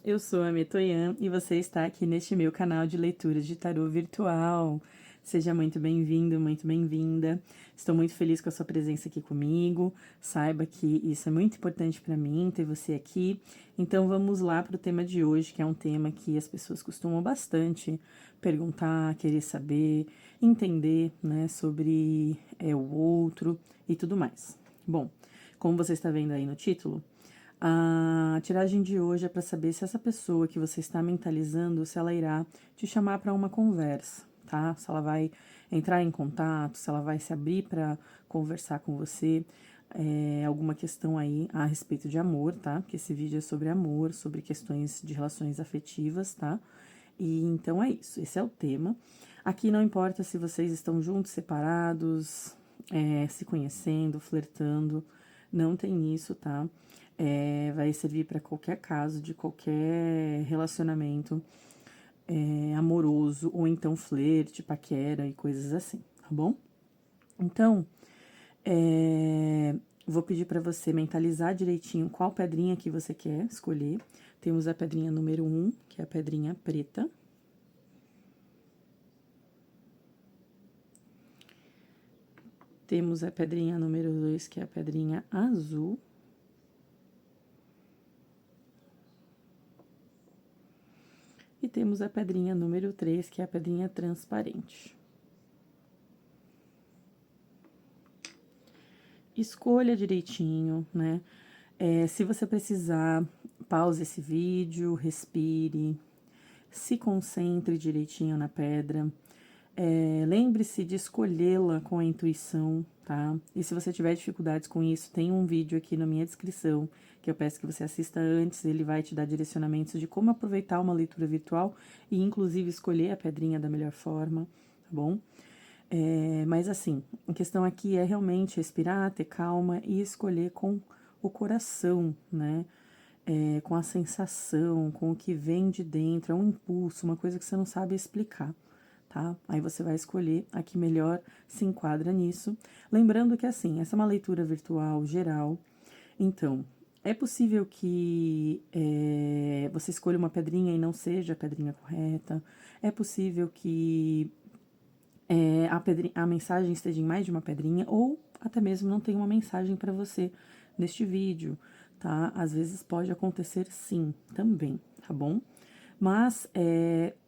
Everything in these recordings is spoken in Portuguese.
eu sou a Metoyan e você está aqui neste meu canal de leitura de tarô virtual. Seja muito bem-vindo, muito bem-vinda. Estou muito feliz com a sua presença aqui comigo. Saiba que isso é muito importante para mim, ter você aqui. Então vamos lá para o tema de hoje, que é um tema que as pessoas costumam bastante perguntar, querer saber, entender, né, sobre o outro e tudo mais. Bom, como você está vendo aí no título, a tiragem de hoje é para saber se essa pessoa que você está mentalizando, se ela irá te chamar para uma conversa, tá? Se ela vai entrar em contato, se ela vai se abrir para conversar com você, alguma questão aí a respeito de amor, tá? Porque esse vídeo é sobre amor, sobre questões de relações afetivas, tá? E então é isso, esse é o tema. Aqui não importa se vocês estão juntos, separados, se conhecendo, flertando, não tem isso, tá? Vai servir para qualquer caso, de qualquer relacionamento amoroso, ou então flerte, paquera e coisas assim, tá bom? Então, vou pedir para você mentalizar direitinho qual pedrinha que você quer escolher. Temos a pedrinha número 1, que é a pedrinha preta. Temos a pedrinha número 2, que é a pedrinha azul. E temos a pedrinha número 3, que é a pedrinha transparente. Escolha direitinho, né? Se você precisar, pause esse vídeo, respire, se concentre direitinho na pedra. Lembre-se de escolhê-la com a intuição, tá? E se você tiver dificuldades com isso, tem um vídeo aqui na minha descrição, que eu peço que você assista antes, ele vai te dar direcionamentos de como aproveitar uma leitura virtual e, inclusive, escolher a pedrinha da melhor forma, tá bom? Mas assim, a questão aqui é realmente respirar, ter calma e escolher com o coração, né? Com a sensação, com o que vem de dentro, é um impulso, uma coisa que você não sabe explicar, tá? Aí você vai escolher a que melhor se enquadra nisso. Lembrando que, assim, essa é uma leitura virtual geral, então, é possível que você escolha uma pedrinha e não seja a pedrinha correta, é possível que a mensagem esteja em mais de uma pedrinha, ou até mesmo não tenha uma mensagem para você neste vídeo, tá? Às vezes pode acontecer sim, também, tá bom? Mas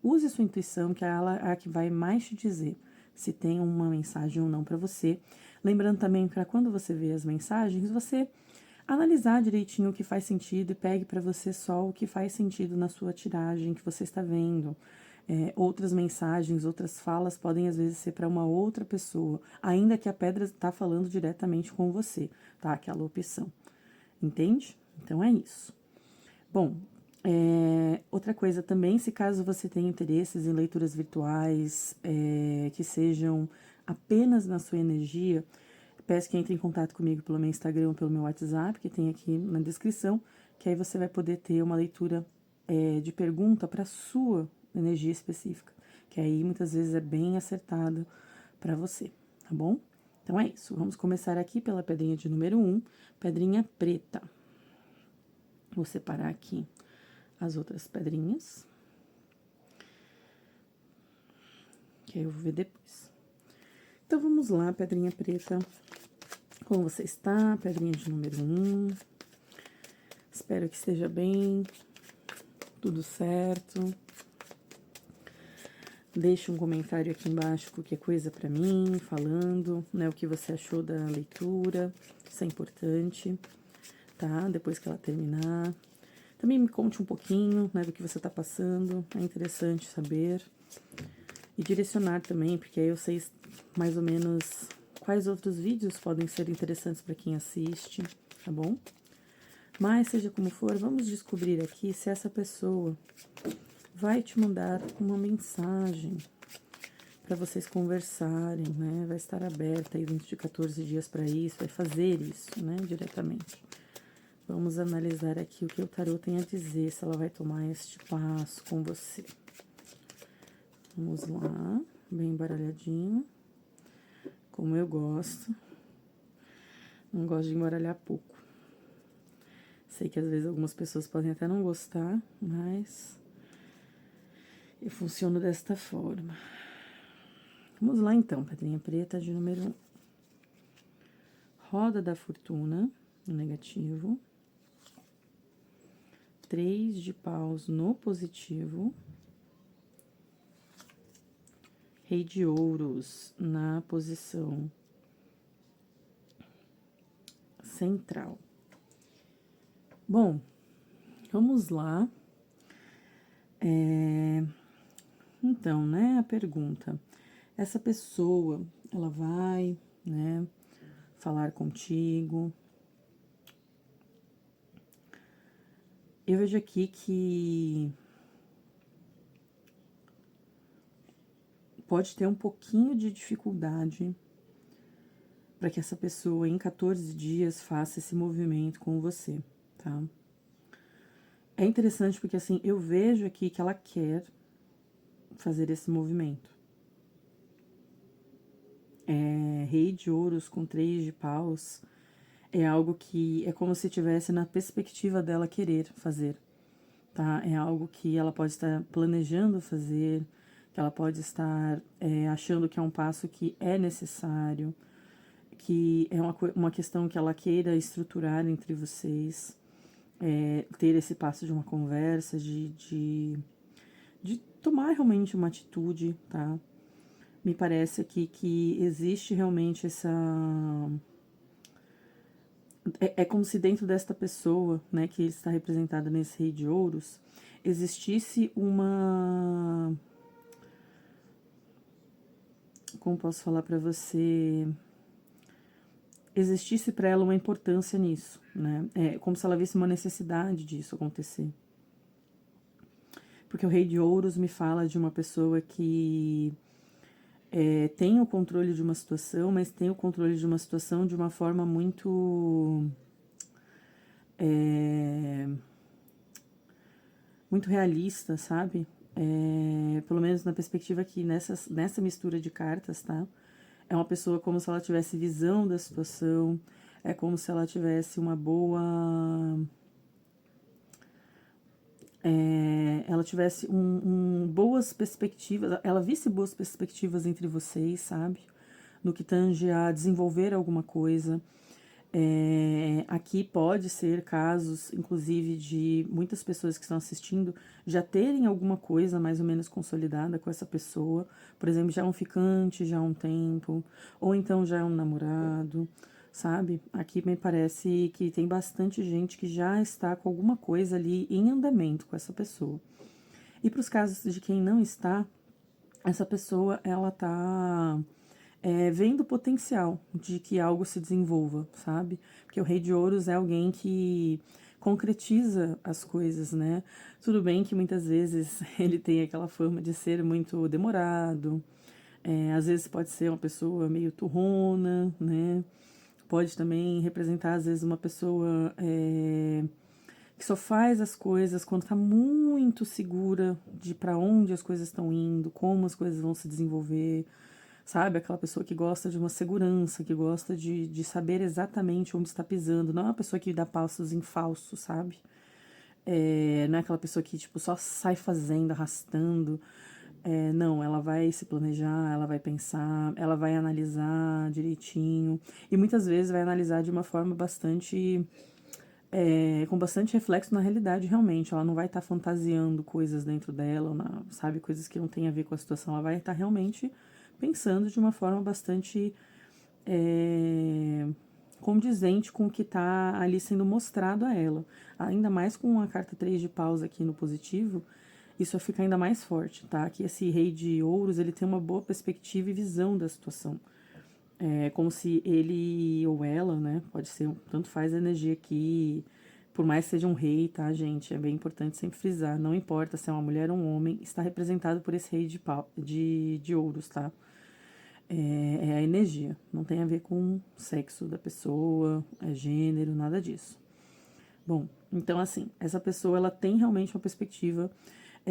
use sua intuição, que ela é a que vai mais te dizer se tem uma mensagem ou não para você. Lembrando também para quando você vê as mensagens, você analisar direitinho o que faz sentido e pegue para você só o que faz sentido na sua tiragem que você está vendo. Outras mensagens, outras falas podem às vezes ser para uma outra pessoa, ainda que a pedra está falando diretamente com você, tá? Aquela opção, entende? Então é isso. Bom, outra coisa também, se caso você tenha interesses em leituras virtuais que sejam apenas na sua energia, peço que entre em contato comigo pelo meu Instagram ou pelo meu WhatsApp, que tem aqui na descrição, que aí você vai poder ter uma leitura de pergunta para sua energia específica, que aí muitas vezes é bem acertada para você, tá bom? Então é isso, vamos começar aqui pela pedrinha de número 1, pedrinha preta. Vou separar aqui as outras pedrinhas, que aí eu vou ver depois. Então vamos lá, pedrinha preta, como você está? Pedrinha de número 1. Espero que esteja bem, tudo certo. Deixe um comentário aqui embaixo, qualquer coisa pra mim, falando, né, o que você achou da leitura, isso é importante, tá? Depois que ela terminar. Também me conte um pouquinho, né, do que você tá passando, é interessante saber. E direcionar também, porque aí eu sei mais ou menos quais outros vídeos podem ser interessantes para quem assiste, tá bom? Mas, seja como for, vamos descobrir aqui se essa pessoa vai te mandar uma mensagem para vocês conversarem, né? Vai estar aberta aí dentro de 14 dias para isso, vai fazer isso, né? Diretamente. Vamos analisar aqui o que o tarô tem a dizer, se ela vai tomar este passo com você. Vamos lá, bem embaralhadinho, como eu gosto. Não gosto de embaralhar pouco. sei que às vezes algumas pessoas podem até não gostar, mas eu funciono desta forma. Vamos lá então, pedrinha preta de número 1. Roda da fortuna, no negativo. 3 de paus no positivo. Rei de ouros na posição central. Bom, vamos lá. Então, né, a pergunta. Essa pessoa, ela vai, né, falar contigo. Eu vejo aqui que pode ter um pouquinho de dificuldade para que essa pessoa em 14 dias faça esse movimento com você, tá? É interessante porque, assim, eu vejo aqui que ela quer fazer esse movimento. Rei de ouros com 3 de paus é algo que é como se estivesse na perspectiva dela querer fazer, tá? É algo que ela pode estar planejando fazer, que ela pode estar achando que é um passo que é necessário, que é uma questão que ela queira estruturar entre vocês, ter esse passo de uma conversa, de tomar realmente uma atitude, tá? Me parece aqui que existe realmente essa... É como se dentro desta pessoa, né, que está representada nesse rei de ouros, existisse uma... Como posso falar para você? Existisse para ela uma importância nisso, né? É como se ela visse uma necessidade disso acontecer. Porque o rei de ouros me fala de uma pessoa que tem o controle de uma situação, mas tem o controle de uma situação de uma forma muito... muito realista, sabe? Pelo menos na perspectiva aqui, nessa mistura de cartas, tá? É uma pessoa como se ela tivesse visão da situação, é como se ela tivesse uma boa... ela tivesse boas perspectivas, ela visse boas perspectivas entre vocês, sabe? No que tange a desenvolver alguma coisa. Aqui pode ser casos, inclusive, de muitas pessoas que estão assistindo já terem alguma coisa mais ou menos consolidada com essa pessoa. Por exemplo, já é um ficante, já há um tempo, ou então já é um namorado, sabe? Aqui me parece que tem bastante gente que já está com alguma coisa ali em andamento com essa pessoa. E para os casos de quem não está, essa pessoa, ela tá vendo o potencial de que algo se desenvolva, sabe? Porque o rei de ouros é alguém que concretiza as coisas, né? Tudo bem que muitas vezes ele tem aquela fama de ser muito demorado, às vezes pode ser uma pessoa meio turrona, né? Pode também representar, às vezes, uma pessoa que só faz as coisas quando tá muito segura de para onde as coisas estão indo, como as coisas vão se desenvolver, sabe? Aquela pessoa que gosta de uma segurança, que gosta de saber exatamente onde está pisando. Não é uma pessoa que dá passos em falso, sabe? Não é aquela pessoa que, tipo, só sai fazendo, arrastando. Não, ela vai se planejar, ela vai pensar, ela vai analisar direitinho. E muitas vezes vai analisar de uma forma bastante... com bastante reflexo na realidade, realmente. Ela não vai estar fantasiando coisas dentro dela, sabe? Coisas que não tem a ver com a situação. Ela vai estar realmente pensando de uma forma bastante condizente com o que está ali sendo mostrado a ela. Ainda mais com a carta 3 de paus aqui no positivo, isso fica ainda mais forte, tá? Que esse rei de ouros, ele tem uma boa perspectiva e visão da situação. É como se ele ou ela, né? Pode ser, tanto faz a energia aqui, por mais que seja um rei, tá, gente? É bem importante sempre frisar. Não importa se é uma mulher ou um homem, está representado por esse rei de ouros, tá? É a energia, não tem a ver com o sexo da pessoa, gênero, nada disso. Bom, então assim, essa pessoa ela tem realmente uma perspectiva,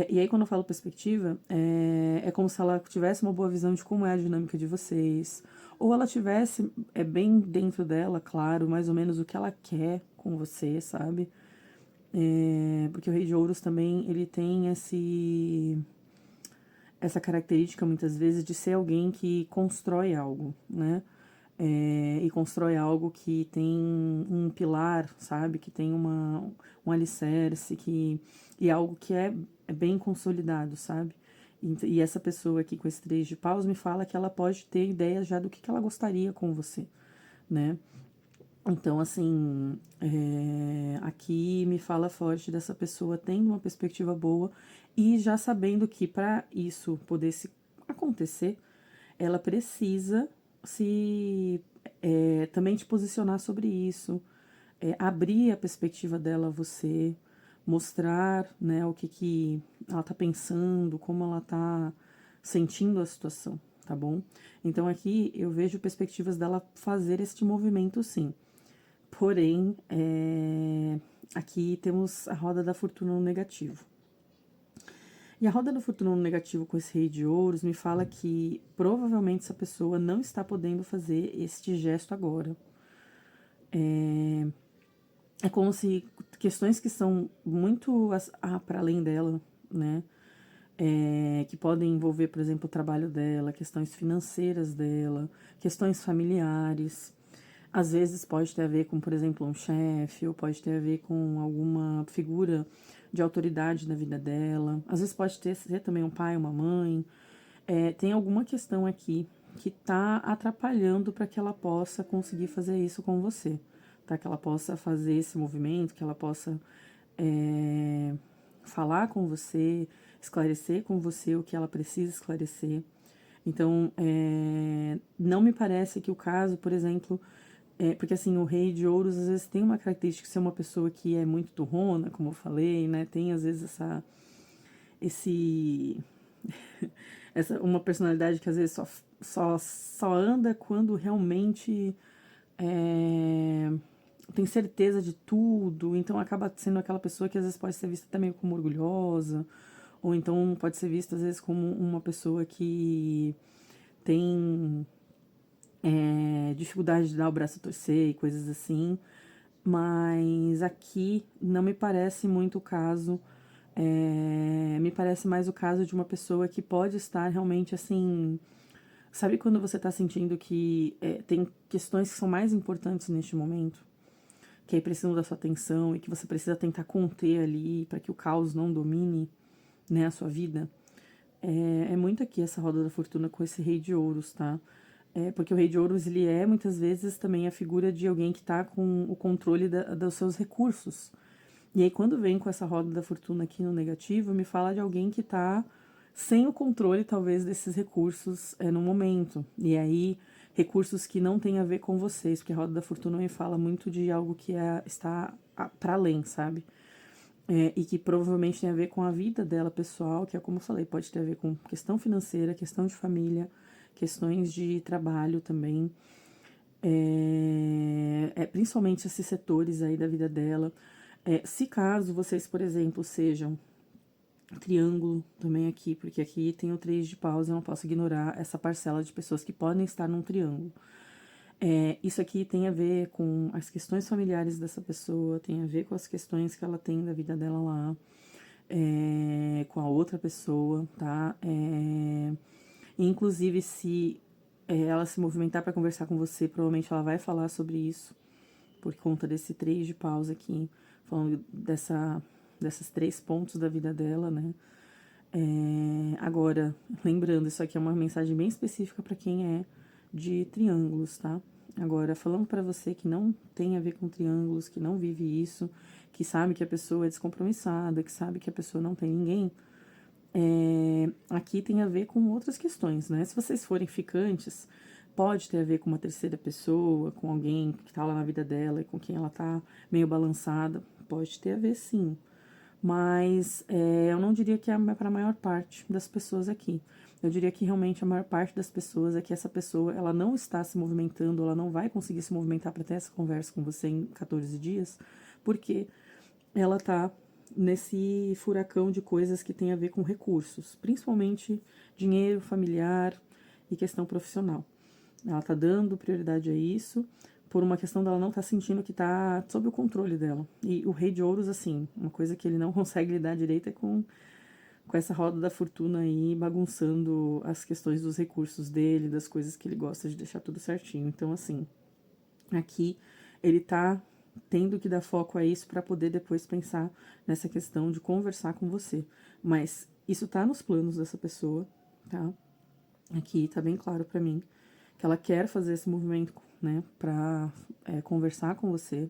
e aí quando eu falo perspectiva, é como se ela tivesse uma boa visão de como é a dinâmica de vocês, ou ela tivesse bem dentro dela, claro, mais ou menos o que ela quer com você, sabe? Porque o Rei de Ouros também, ele tem essa característica, muitas vezes, de ser alguém que constrói algo, né? E constrói algo que tem um pilar, sabe? Que tem um alicerce, e algo que é bem consolidado, sabe? E essa pessoa aqui com esse 3 de paus me fala que ela pode ter ideias já do que ela gostaria com você, né? Então, assim, aqui me fala forte dessa pessoa tendo uma perspectiva boa e já sabendo que para isso poder acontecer, ela precisa também te posicionar sobre isso, abrir a perspectiva dela a você, mostrar, né, o que ela tá pensando, como ela tá sentindo a situação, tá bom? Então aqui eu vejo perspectivas dela fazer este movimento sim. Porém, aqui temos a roda da fortuna no negativo. E a roda da fortuna no negativo com esse rei de ouros me fala que provavelmente essa pessoa não está podendo fazer este gesto agora. É como se questões que são muito para além dela, né? Que podem envolver, por exemplo, o trabalho dela, questões financeiras dela, questões familiares. Às vezes pode ter a ver com, por exemplo, um chefe, ou pode ter a ver com alguma figura de autoridade na vida dela. Às vezes pode ser também um pai, uma mãe. Tem alguma questão aqui que está atrapalhando para que ela possa conseguir fazer isso com você, tá? Que ela possa fazer esse movimento, que ela possa falar com você, esclarecer com você o que ela precisa esclarecer. Então, não me parece que o caso, por exemplo, porque assim, o rei de ouros às vezes tem uma característica de ser uma pessoa que é muito turrona, como eu falei, né? Tem às vezes esse, uma personalidade que às vezes só anda quando realmente tem certeza de tudo, então acaba sendo aquela pessoa que às vezes pode ser vista até meio como orgulhosa, ou então pode ser vista às vezes como uma pessoa que tem dificuldade de dar o braço a torcer e coisas assim, mas aqui não me parece muito o caso, me parece mais o caso de uma pessoa que pode estar realmente assim, sabe quando você está sentindo que tem questões que são mais importantes neste momento, que aí precisam da sua atenção e que você precisa tentar conter ali para que o caos não domine, né, a sua vida? É muito aqui essa roda da fortuna com esse rei de ouros, tá? Porque o rei de ouros, ele é muitas vezes também a figura de alguém que tá com o controle dos seus recursos. E aí quando vem com essa roda da fortuna aqui no negativo, me fala de alguém que tá sem o controle talvez desses recursos no momento. E aí recursos que não tem a ver com vocês, porque a roda da fortuna me fala muito de algo que está para além, sabe? E que provavelmente tem a ver com a vida dela pessoal, que é como eu falei, pode ter a ver com questão financeira, questão de família, questões de trabalho também, principalmente esses setores aí da vida dela. Se caso vocês, por exemplo, sejam triângulo também aqui, porque aqui tem o 3 de paus, eu não posso ignorar essa parcela de pessoas que podem estar num triângulo. Isso aqui tem a ver com as questões familiares dessa pessoa, tem a ver com as questões que ela tem da vida dela lá, com a outra pessoa, tá? Inclusive, se ela se movimentar para conversar com você, provavelmente ela vai falar sobre isso, por conta desse 3 de paus aqui, falando desses 3 pontos da vida dela, né? Agora, lembrando, isso aqui é uma mensagem bem específica para quem é de triângulos, tá? Agora, falando para você que não tem a ver com triângulos, que não vive isso, que sabe que a pessoa é descompromissada, que sabe que a pessoa não tem ninguém, aqui tem a ver com outras questões, né? Se vocês forem ficantes, pode ter a ver com uma terceira pessoa, com alguém que tá lá na vida dela e com quem ela tá meio balançada, pode ter a ver sim. Mas eu não diria que é para a maior parte das pessoas aqui. Eu diria que realmente a maior parte das pessoas é que essa pessoa ela não está se movimentando, ela não vai conseguir se movimentar para ter essa conversa com você em 14 dias, porque ela tá nesse furacão de coisas que tem a ver com recursos, principalmente dinheiro, familiar e questão profissional. Ela tá dando prioridade a isso, por uma questão dela não estar sentindo que tá sob o controle dela. E o Rei de Ouros, assim, uma coisa que ele não consegue lidar direito é com essa roda da fortuna aí bagunçando as questões dos recursos dele, das coisas que ele gosta de deixar tudo certinho. Então, assim, aqui ele tá tendo que dar foco a isso para poder depois pensar nessa questão de conversar com você. Mas isso tá nos planos dessa pessoa, tá? Aqui tá bem claro para mim que ela quer fazer esse movimento, né, pra conversar com você.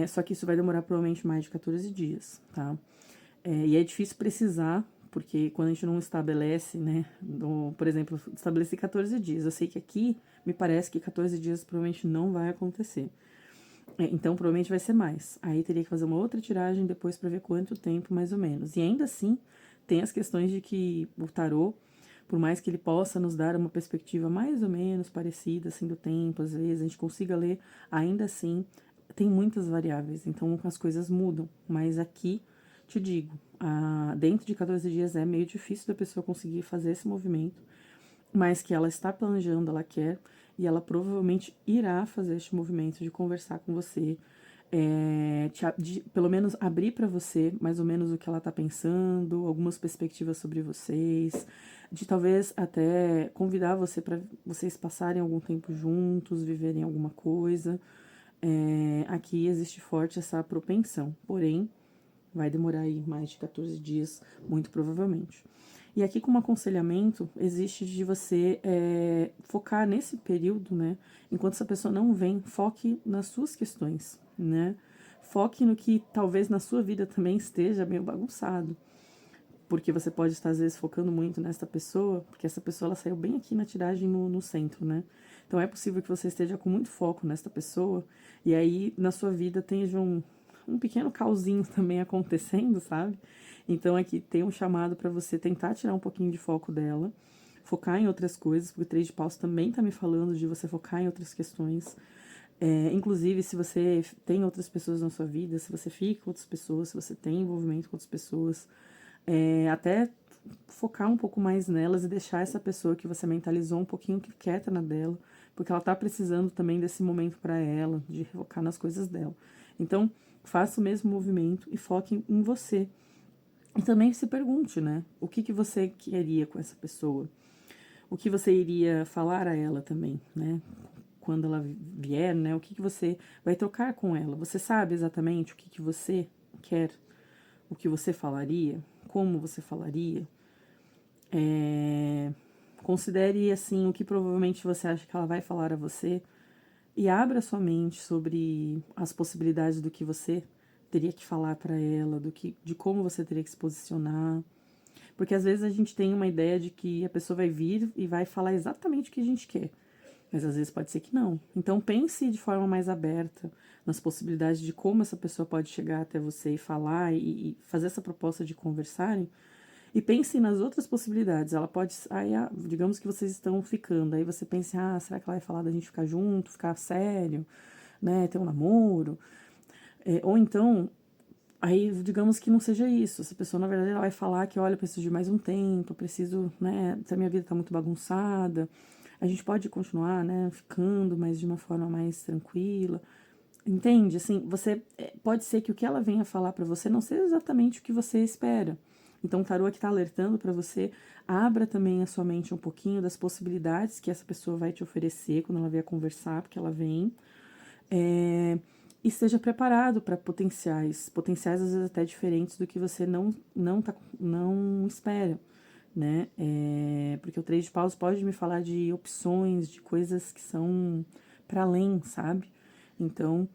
Só que isso vai demorar provavelmente mais de 14 dias, tá? E é difícil precisar, porque quando a gente não estabelece, né, por exemplo, estabeleci 14 dias. Eu sei que aqui me parece que 14 dias provavelmente não vai acontecer. Então, provavelmente vai ser mais. Aí teria que fazer uma outra tiragem depois para ver quanto tempo, mais ou menos. E ainda assim, tem as questões de que o tarô, por mais que ele possa nos dar uma perspectiva mais ou menos parecida, assim, do tempo, às vezes, a gente consiga ler, ainda assim, tem muitas variáveis. Então, as coisas mudam. Mas aqui, te digo, dentro de 14 dias é meio difícil da pessoa conseguir fazer esse movimento, mas que ela está planejando, ela quer, e ela provavelmente irá fazer este movimento de conversar com você, pelo menos abrir para você mais ou menos o que ela está pensando, algumas perspectivas sobre vocês, de talvez até convidar você para vocês passarem algum tempo juntos, viverem alguma coisa. Aqui existe forte essa propensão, porém vai demorar aí mais de 14 dias, muito provavelmente. E aqui, como aconselhamento, existe de você focar nesse período, né? Enquanto essa pessoa não vem, foque nas suas questões, né? Foque no que talvez na sua vida também esteja meio bagunçado. Porque você pode estar, às vezes, focando muito nessa pessoa, porque essa pessoa ela saiu bem aqui na tiragem no centro, né? Então é possível que você esteja com muito foco nessa pessoa, e aí na sua vida tenha um pequeno causinho também acontecendo, sabe? Então aqui tem um chamado para você tentar tirar um pouquinho de foco dela, focar em outras coisas, porque o Três de Paus também tá me falando de você focar em outras questões. Inclusive, se você tem outras pessoas na sua vida, se você fica com outras pessoas, se você tem envolvimento com outras pessoas, até focar um pouco mais nelas e deixar essa pessoa que você mentalizou um pouquinho quieta na dela, porque ela tá precisando também desse momento para ela, de focar nas coisas dela. Então, faça o mesmo movimento e foque em você. E também se pergunte, né? O que você queria com essa pessoa? O que você iria falar a ela também, né? Quando ela vier, né? O que você vai trocar com ela? Você sabe exatamente o que você quer? O que você falaria? Como você falaria? Considere, assim, o que provavelmente você acha que ela vai falar a você e abra sua mente sobre as possibilidades do que você teria que falar para ela, de como você teria que se posicionar. Porque às vezes a gente tem uma ideia de que a pessoa vai vir e vai falar exatamente o que a gente quer. Mas às vezes pode ser que não. Então pense de forma mais aberta nas possibilidades de como essa pessoa pode chegar até você e falar e fazer essa proposta de conversarem. E pense nas outras possibilidades. Ela pode. Aí, digamos que vocês estão ficando. Aí você pensa, será que ela vai falar da gente ficar junto, ficar sério, né? Ter um namoro? Ou então, aí, digamos que não seja isso. Essa pessoa, na verdade, ela vai falar que, olha, eu preciso de mais um tempo, eu preciso, né? Se a minha vida tá muito bagunçada, a gente pode continuar, né? Ficando, mas de uma forma mais tranquila. Entende? Assim, você pode ser que o que ela venha falar para você não seja exatamente o que você espera. Então, o tarô aqui tá alertando para você, abra também a sua mente um pouquinho das possibilidades que essa pessoa vai te oferecer quando ela vier conversar, porque ela vem. E esteja preparado para potenciais às vezes até diferentes do que você não espera, né? Porque o Três de Paus pode me falar de opções, de coisas que são para além, sabe? Então,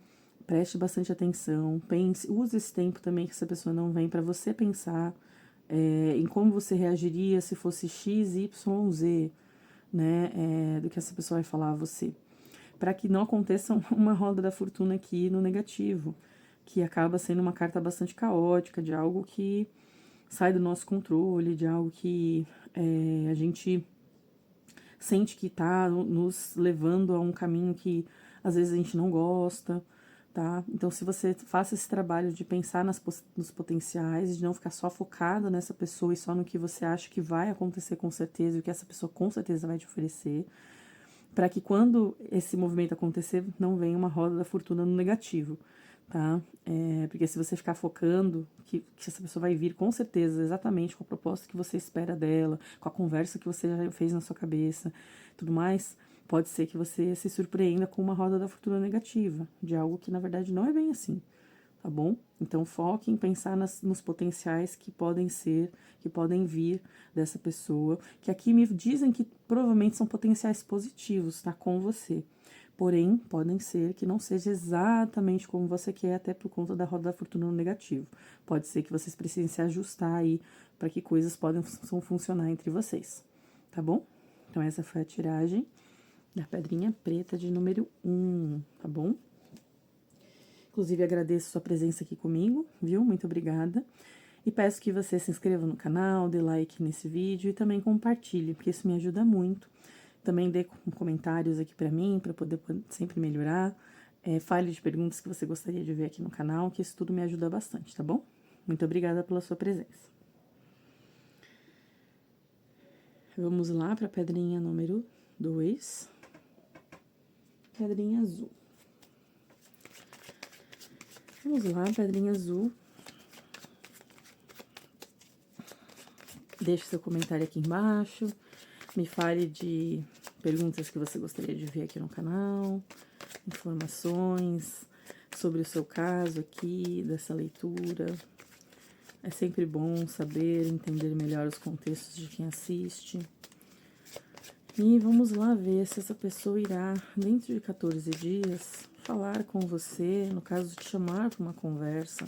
preste bastante atenção, pense, use esse tempo também que essa pessoa não vem para você pensar em como você reagiria se fosse X, Y, Z, né? Do que essa pessoa vai falar a você, para que não aconteça uma roda da fortuna aqui no negativo, que acaba sendo uma carta bastante caótica, de algo que sai do nosso controle, de algo que a gente sente que está nos levando a um caminho que às vezes a gente não gosta, tá? Então, se você faça esse trabalho de pensar nos potenciais, de não ficar só focada nessa pessoa e só no que você acha que vai acontecer com certeza, e o que essa pessoa com certeza vai te oferecer, para que quando esse movimento acontecer, não venha uma roda da fortuna no negativo, tá? Porque se você ficar focando que essa pessoa vai vir com certeza exatamente com a proposta que você espera dela, com a conversa que você já fez na sua cabeça, tudo mais, pode ser que você se surpreenda com uma roda da fortuna negativa, de algo que na verdade não é bem assim, tá bom? Então foque em pensar nos potenciais que podem ser, que podem vir dessa pessoa, que aqui me dizem que provavelmente são potenciais positivos, tá? Com você. Porém, podem ser que não seja exatamente como você quer, até por conta da roda da fortuna no negativo. Pode ser que vocês precisem se ajustar aí para que coisas possam funcionar entre vocês, tá bom? Então, essa foi a tiragem da pedrinha preta de número 1, tá bom? Inclusive, agradeço sua presença aqui comigo, viu? Muito obrigada. E peço que você se inscreva no canal, dê like nesse vídeo e também compartilhe, porque isso me ajuda muito. Também dê comentários aqui pra mim, pra poder sempre melhorar. Fale de perguntas que você gostaria de ver aqui no canal, que isso tudo me ajuda bastante, tá bom? Muito obrigada pela sua presença. Vamos lá pra pedrinha número 2. Pedrinha azul. Vamos lá, pedrinha azul. Deixe seu comentário aqui embaixo. Me fale de perguntas que você gostaria de ver aqui no canal, informações sobre o seu caso aqui, dessa leitura. É sempre bom saber, entender melhor os contextos de quem assiste. E vamos lá ver se essa pessoa irá, dentro de 14 dias, falar com você, no caso de chamar para uma conversa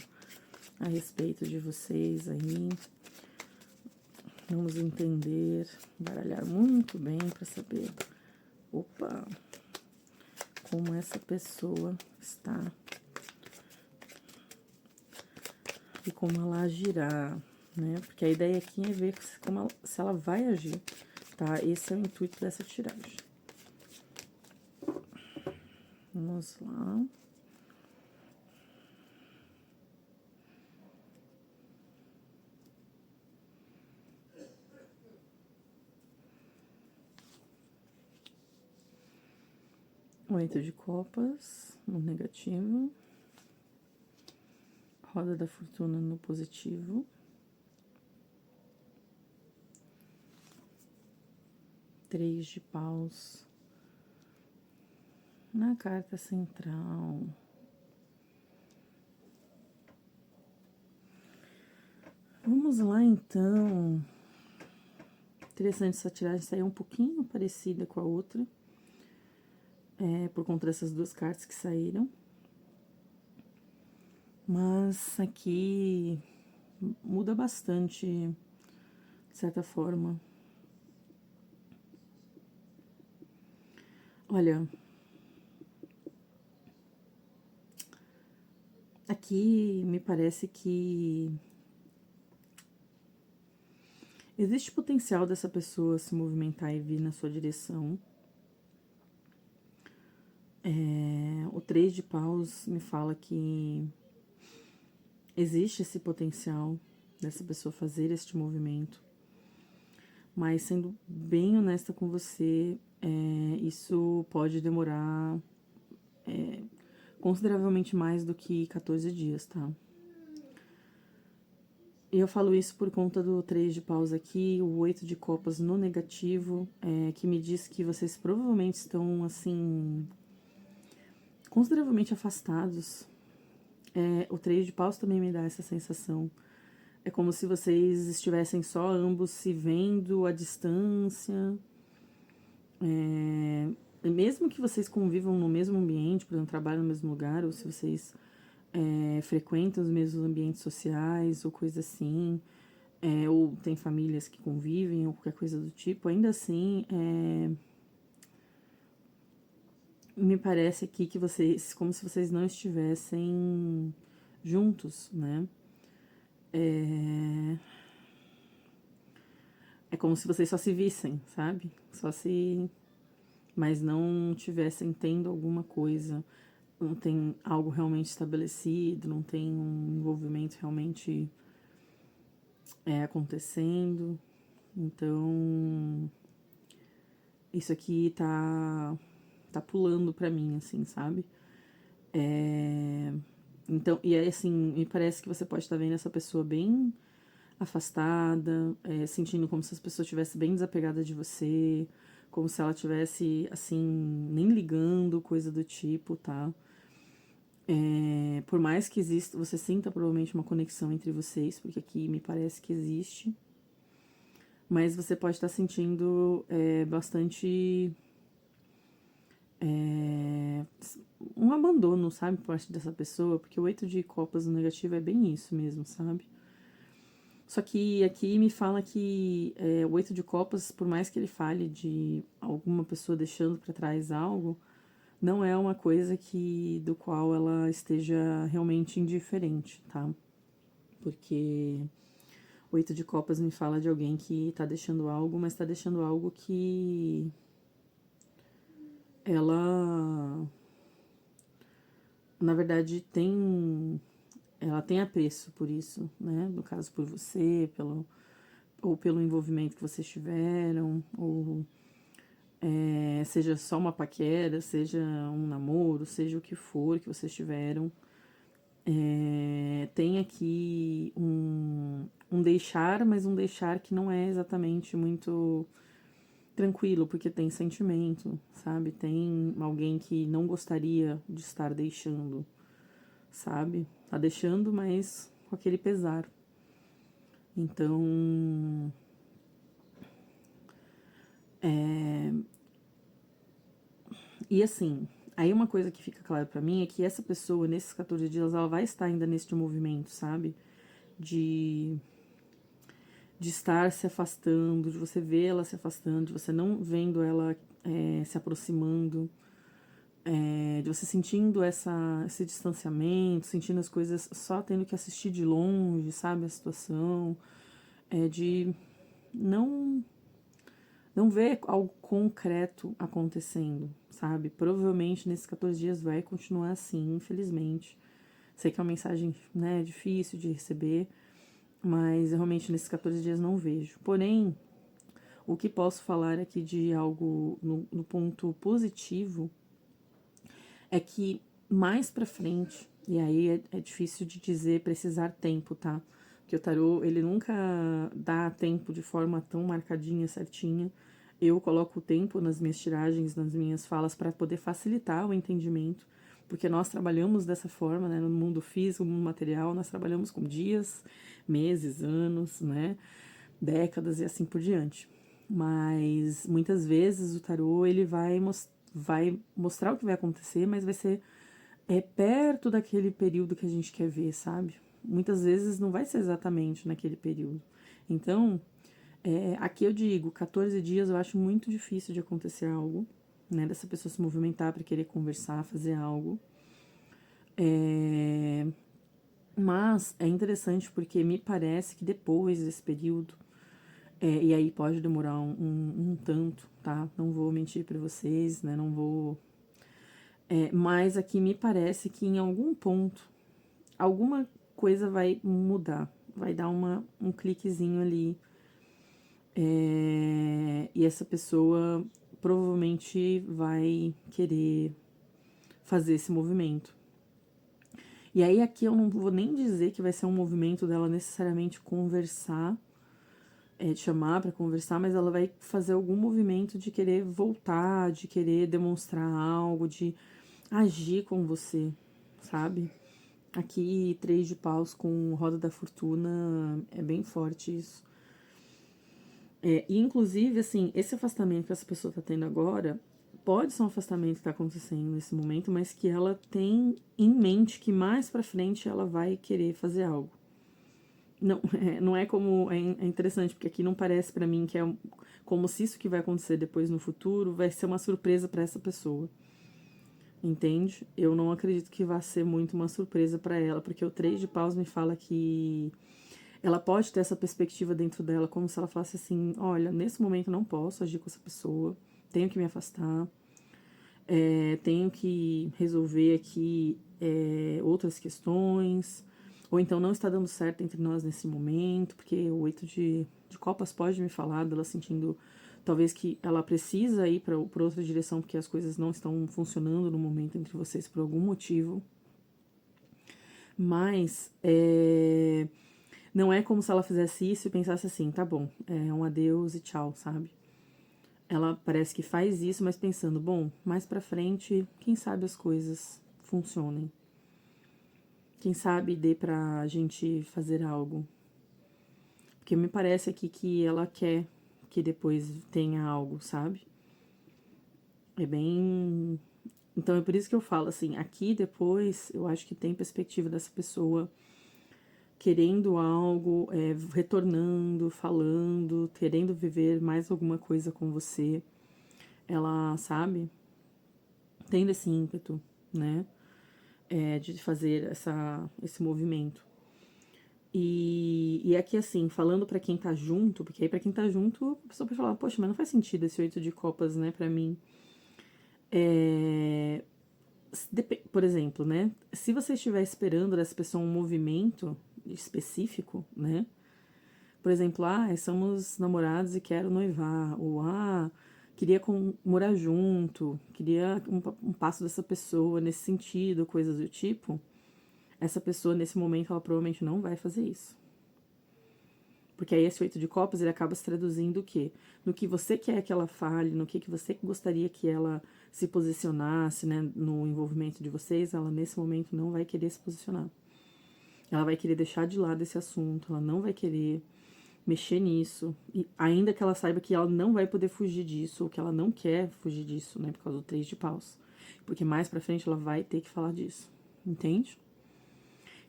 a respeito de vocês aí. Vamos entender, baralhar muito bem para saber, opa, como essa pessoa está e como ela agirá, né? Porque a ideia aqui é ver se ela vai agir, tá? Esse é o intuito dessa tiragem. Vamos lá. Oito de copas no negativo. Roda da fortuna no positivo. Três de paus na carta central. Vamos lá, então. Interessante essa tiragem sair um pouquinho parecida com a outra. Por conta dessas duas cartas que saíram. Mas aqui muda bastante, de certa forma. Olha, aqui me parece que existe potencial dessa pessoa se movimentar e vir na sua direção. O 3 de paus me fala que existe esse potencial dessa pessoa fazer este movimento. Mas sendo bem honesta com você, isso pode demorar consideravelmente mais do que 14 dias, tá? E eu falo isso por conta do 3 de paus aqui, o 8 de copas no negativo, que me diz que vocês provavelmente estão, assim, consideravelmente afastados. O 3 de paus também me dá essa sensação. É como se vocês estivessem só ambos se vendo à distância. Mesmo que vocês convivam no mesmo ambiente, por exemplo, trabalham no mesmo lugar, ou se vocês frequentam os mesmos ambientes sociais, ou coisa assim, ou tem famílias que convivem, ou qualquer coisa do tipo, ainda assim, me parece aqui que vocês, como se vocês não estivessem juntos, né? É como se vocês só se vissem, sabe? Mas não tivessem tendo alguma coisa, não tem algo realmente estabelecido, não tem um envolvimento realmente acontecendo. Então, isso aqui tá pulando pra mim, assim, sabe? Então, e aí, assim, me parece que você pode estar vendo essa pessoa bem afastada, sentindo como se as pessoas estivessem bem desapegadas de você, como se ela tivesse, assim, nem ligando, coisa do tipo, tá? Por mais que exista, você sinta provavelmente uma conexão entre vocês, porque aqui me parece que existe, mas você pode estar sentindo bastante um abandono, sabe, por parte dessa pessoa, porque o 8 de copas no negativo é bem isso mesmo, sabe? Só que aqui me fala que o 8 de copas, por mais que ele fale de alguma pessoa deixando para trás algo, não é uma coisa que do qual ela esteja realmente indiferente, tá? Porque o 8 de copas me fala de alguém que tá deixando algo, mas tá deixando algo que ela, na verdade, ela tem apreço por isso, né? No caso, por você, ou pelo envolvimento que vocês tiveram, ou seja só uma paquera, seja um namoro, seja o que for que vocês tiveram. Tem aqui um deixar, mas um deixar que não é exatamente muito tranquilo, porque tem sentimento, sabe? Tem alguém que não gostaria de estar deixando, sabe? Tá deixando, mas com aquele pesar. Então, e assim, aí uma coisa que fica claro pra mim é que essa pessoa, nesses 14 dias, ela vai estar ainda neste movimento, sabe? De, de estar se afastando, de você ver ela se afastando, de você não vendo ela se aproximando, de você sentindo esse distanciamento, sentindo as coisas só tendo que assistir de longe, sabe? A situação, de não não ver algo concreto acontecendo, sabe? Provavelmente nesses 14 dias vai continuar assim, infelizmente. Sei que é uma mensagem, né, difícil de receber, mas eu realmente nesses 14 dias não vejo. Porém, o que posso falar aqui de algo no ponto positivo é que mais pra frente, e aí é difícil de dizer, precisar tempo, tá? Porque o tarô, ele nunca dá tempo de forma tão marcadinha, certinha. Eu coloco o tempo nas minhas tiragens, nas minhas falas, para poder facilitar o entendimento, porque nós trabalhamos dessa forma, né? No mundo físico, no mundo material, nós trabalhamos com dias, meses, anos, né? Décadas e assim por diante. Mas muitas vezes o tarô, ele vai mostrar o que vai acontecer, mas vai ser perto daquele período que a gente quer ver, sabe? Muitas vezes não vai ser exatamente naquele período. Então, aqui eu digo, 14 dias eu acho muito difícil de acontecer algo, né? Dessa pessoa se movimentar para querer conversar, fazer algo. Mas é interessante porque me parece que depois desse período, e aí pode demorar um tanto, tá? Não vou mentir para vocês, né? Não vou. Mas aqui me parece que em algum ponto, alguma coisa vai mudar. Vai dar um cliquezinho ali. E essa pessoa provavelmente vai querer fazer esse movimento. E aí aqui eu não vou nem dizer que vai ser um movimento dela necessariamente conversar, de chamar para conversar, mas ela vai fazer algum movimento de querer voltar, de querer demonstrar algo, de agir com você, sabe? Aqui, 3 de paus com roda da fortuna, é bem forte isso. E inclusive, assim, esse afastamento que essa pessoa tá tendo agora, pode ser um afastamento que tá acontecendo nesse momento, mas que ela tem em mente que mais pra frente ela vai querer fazer algo. Não, não é como. É interessante, porque aqui não parece pra mim que é como se isso que vai acontecer depois no futuro vai ser uma surpresa pra essa pessoa. Entende? Eu não acredito que vá ser muito uma surpresa pra ela, porque o 3 de paus me fala que ela pode ter essa perspectiva dentro dela, como se ela falasse assim: olha, nesse momento eu não posso agir com essa pessoa, tenho que me afastar, tenho que resolver aqui outras questões, ou então não está dando certo entre nós nesse momento, porque o 8 de copas pode me falar dela sentindo talvez que ela precisa ir para outra direção porque as coisas não estão funcionando no momento entre vocês por algum motivo. Mas não é como se ela fizesse isso e pensasse assim, tá bom, é um adeus e tchau, sabe? Ela parece que faz isso, mas pensando, bom, mais pra frente, quem sabe as coisas funcionem. Quem sabe dê pra gente fazer algo. Porque me parece aqui que ela quer que depois tenha algo, sabe? É bem. Então é por isso que eu falo assim, aqui depois eu acho que tem perspectiva dessa pessoa querendo algo, retornando, falando, querendo viver mais alguma coisa com você. Ela, sabe, tendo esse ímpeto, né, de fazer esse movimento. E aqui, assim, falando pra quem tá junto, porque aí pra quem tá junto, a pessoa pode falar, poxa, mas não faz sentido esse 8 de copas, né, pra mim. Por exemplo, né, se você estiver esperando dessa pessoa um movimento específico, né, por exemplo, somos namorados e quero noivar, ou queria morar junto, queria um passo dessa pessoa nesse sentido, coisas do tipo, essa pessoa nesse momento ela provavelmente não vai fazer isso. Porque aí esse 8 de copas ele acaba se traduzindo o quê? No que você quer que ela fale, no que você gostaria que ela se posicionasse, né, no envolvimento de vocês, ela nesse momento não vai querer se posicionar. Ela vai querer deixar de lado esse assunto, ela não vai querer mexer nisso, e ainda que ela saiba que ela não vai poder fugir disso, ou que ela não quer fugir disso, né, por causa do 3 de paus. Porque mais pra frente ela vai ter que falar disso, entende?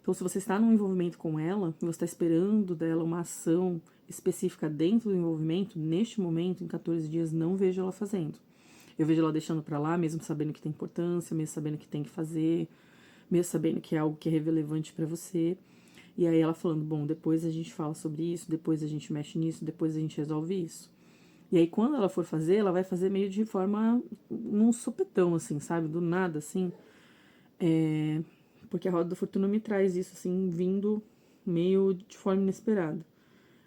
Então, se você está num envolvimento com ela, e você está esperando dela uma ação específica dentro do envolvimento, neste momento, em 14 dias, não vejo ela fazendo. Eu vejo ela deixando pra lá, mesmo sabendo que tem importância, mesmo sabendo que tem que fazer, mesmo sabendo que é algo que é relevante pra você. E aí ela falando, bom, depois a gente fala sobre isso, depois a gente mexe nisso, depois a gente resolve isso. E aí quando ela for fazer, ela vai fazer meio de forma, num supetão, assim, sabe? Do nada, assim. Porque a roda da fortuna me traz isso, assim, vindo meio de forma inesperada.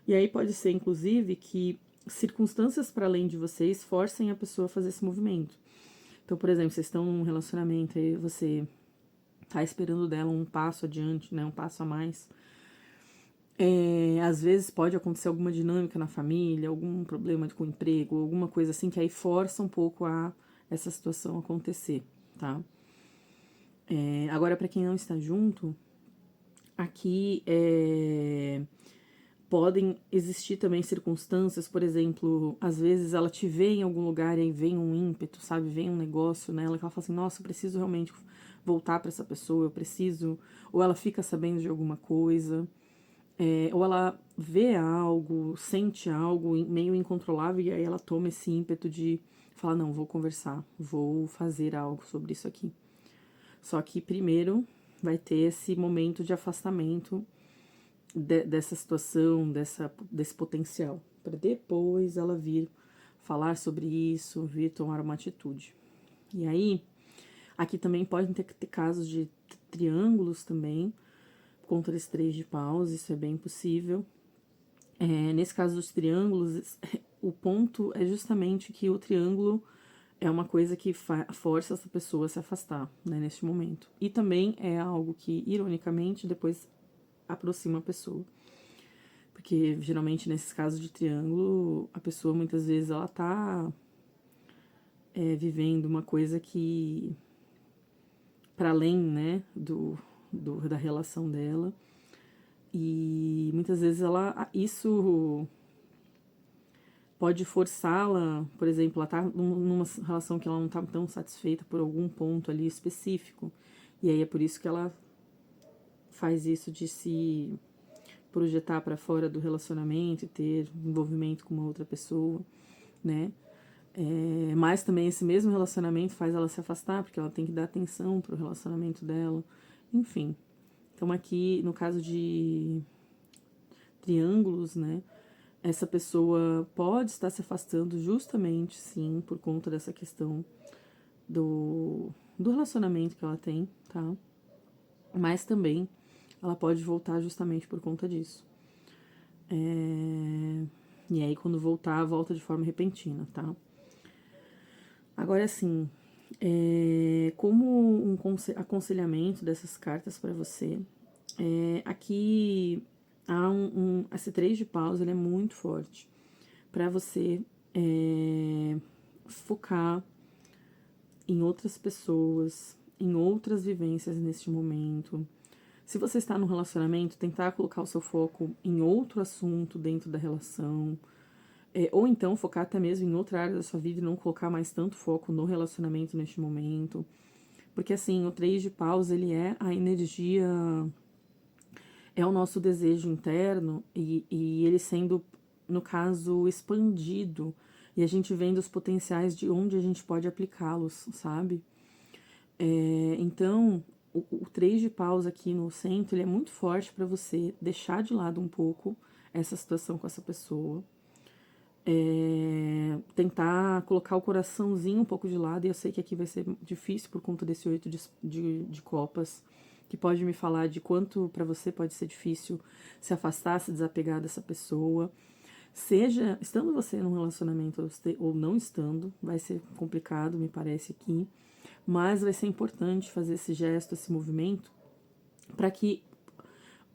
E aí pode ser, inclusive, que circunstâncias para além de vocês forcem a pessoa a fazer esse movimento. Então, por exemplo, vocês estão num relacionamento aí você tá esperando dela um passo adiante, né? Um passo a mais. Às vezes pode acontecer alguma dinâmica na família, algum problema com o emprego, alguma coisa assim que aí força um pouco a essa situação acontecer, tá? Agora, para quem não está junto, aqui podem existir também circunstâncias, por exemplo, às vezes ela te vê em algum lugar e aí vem um ímpeto, sabe? Vem um negócio nela que ela fala assim, nossa, eu preciso realmente voltar para essa pessoa, eu preciso. Ou ela fica sabendo de alguma coisa. Ou ela vê algo, sente algo meio incontrolável e aí ela toma esse ímpeto de falar, não, vou conversar, vou fazer algo sobre isso aqui. Só que primeiro vai ter esse momento de afastamento dessa situação, desse potencial, para depois ela vir falar sobre isso, vir tomar uma atitude. E aí, aqui também podem ter casos de triângulos também, contra esse 3 de paus, isso é bem possível. Nesse caso dos triângulos, o ponto é justamente que o triângulo é uma coisa que força essa pessoa a se afastar, né, neste momento. E também é algo que, ironicamente, depois aproxima a pessoa. Porque, geralmente, nesses casos de triângulo, a pessoa, muitas vezes, ela tá vivendo uma coisa que, para além, né, da relação dela. E, muitas vezes, isso pode forçá-la, por exemplo, ela tá numa relação que ela não tá tão satisfeita por algum ponto ali específico, e aí é por isso que ela faz isso de se projetar para fora do relacionamento e ter envolvimento com uma outra pessoa, né? Mas também esse mesmo relacionamento faz ela se afastar, porque ela tem que dar atenção pro relacionamento dela, enfim. Então aqui, no caso de triângulos, né? Essa pessoa pode estar se afastando justamente, sim, por conta dessa questão do relacionamento que ela tem, tá? Mas também ela pode voltar justamente por conta disso. E aí, quando voltar, volta de forma repentina, tá? Agora, assim, como um aconselhamento dessas cartas para você, aqui há esse 3 de paus, ele é muito forte para você focar em outras pessoas, em outras vivências neste momento. Se você está num relacionamento, tentar colocar o seu foco em outro assunto dentro da relação, ou então focar até mesmo em outra área da sua vida e não colocar mais tanto foco no relacionamento neste momento. Porque assim, o 3 de paus, ele é a energia, é o nosso desejo interno e ele sendo, no caso, expandido e a gente vendo os potenciais de onde a gente pode aplicá-los, sabe? Então, o 3 de paus aqui no centro, ele é muito forte para você deixar de lado um pouco essa situação com essa pessoa. Tentar colocar o coraçãozinho um pouco de lado, e eu sei que aqui vai ser difícil por conta desse 8 de copas, que pode me falar de quanto para você pode ser difícil se afastar, se desapegar dessa pessoa. Seja estando você num relacionamento ou não estando, vai ser complicado, me parece aqui, mas vai ser importante fazer esse gesto, esse movimento, para que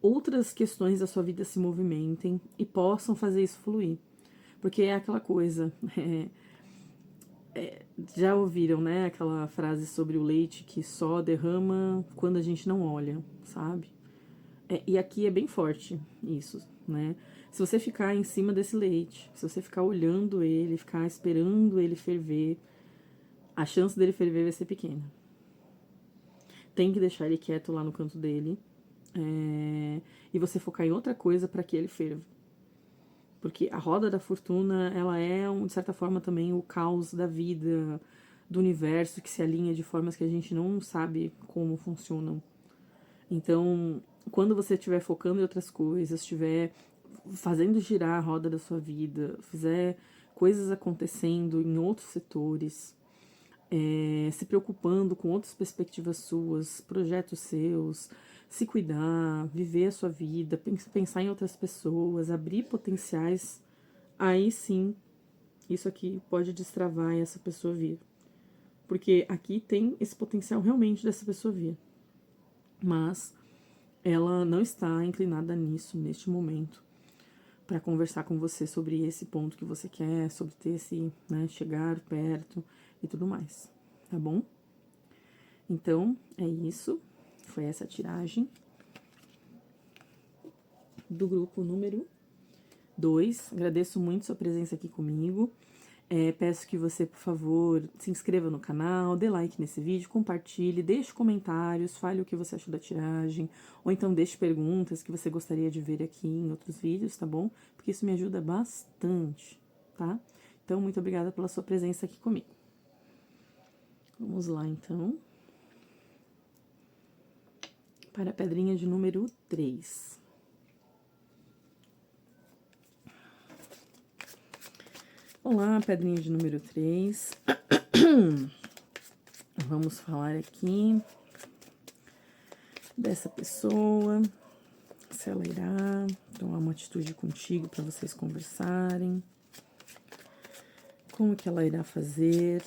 outras questões da sua vida se movimentem e possam fazer isso fluir. Porque é aquela coisa, já ouviram, né, aquela frase sobre o leite que só derrama quando a gente não olha, sabe? E aqui é bem forte isso, né? Se você ficar em cima desse leite, se você ficar olhando ele, ficar esperando ele ferver, a chance dele ferver vai ser pequena. Tem que deixar ele quieto lá no canto dele, e você focar em outra coisa para que ele ferva. Porque a roda da fortuna, ela é, de certa forma, também o caos da vida, do universo, que se alinha de formas que a gente não sabe como funcionam. Então, quando você estiver focando em outras coisas, estiver fazendo girar a roda da sua vida, fizer coisas acontecendo em outros setores, se preocupando com outras perspectivas suas, projetos seus, se cuidar, viver a sua vida, pensar em outras pessoas, abrir potenciais, aí sim, isso aqui pode destravar e essa pessoa vir. Porque aqui tem esse potencial realmente dessa pessoa vir. Mas ela não está inclinada nisso, neste momento, para conversar com você sobre esse ponto que você quer, sobre ter esse, né, chegar perto e tudo mais, tá bom? Então, é isso. Foi essa tiragem do grupo número 2. Agradeço muito sua presença aqui comigo. Peço que você, por favor, se inscreva no canal, dê like nesse vídeo, compartilhe, deixe comentários, fale o que você achou da tiragem, ou então deixe perguntas que você gostaria de ver aqui em outros vídeos, tá bom? Porque isso me ajuda bastante, tá? Então, muito obrigada pela sua presença aqui comigo. Vamos lá, então. Para a pedrinha de número 3. Olá, pedrinha de número 3. Vamos falar aqui dessa pessoa, se ela irá tomar uma atitude contigo para vocês conversarem, como que ela irá fazer.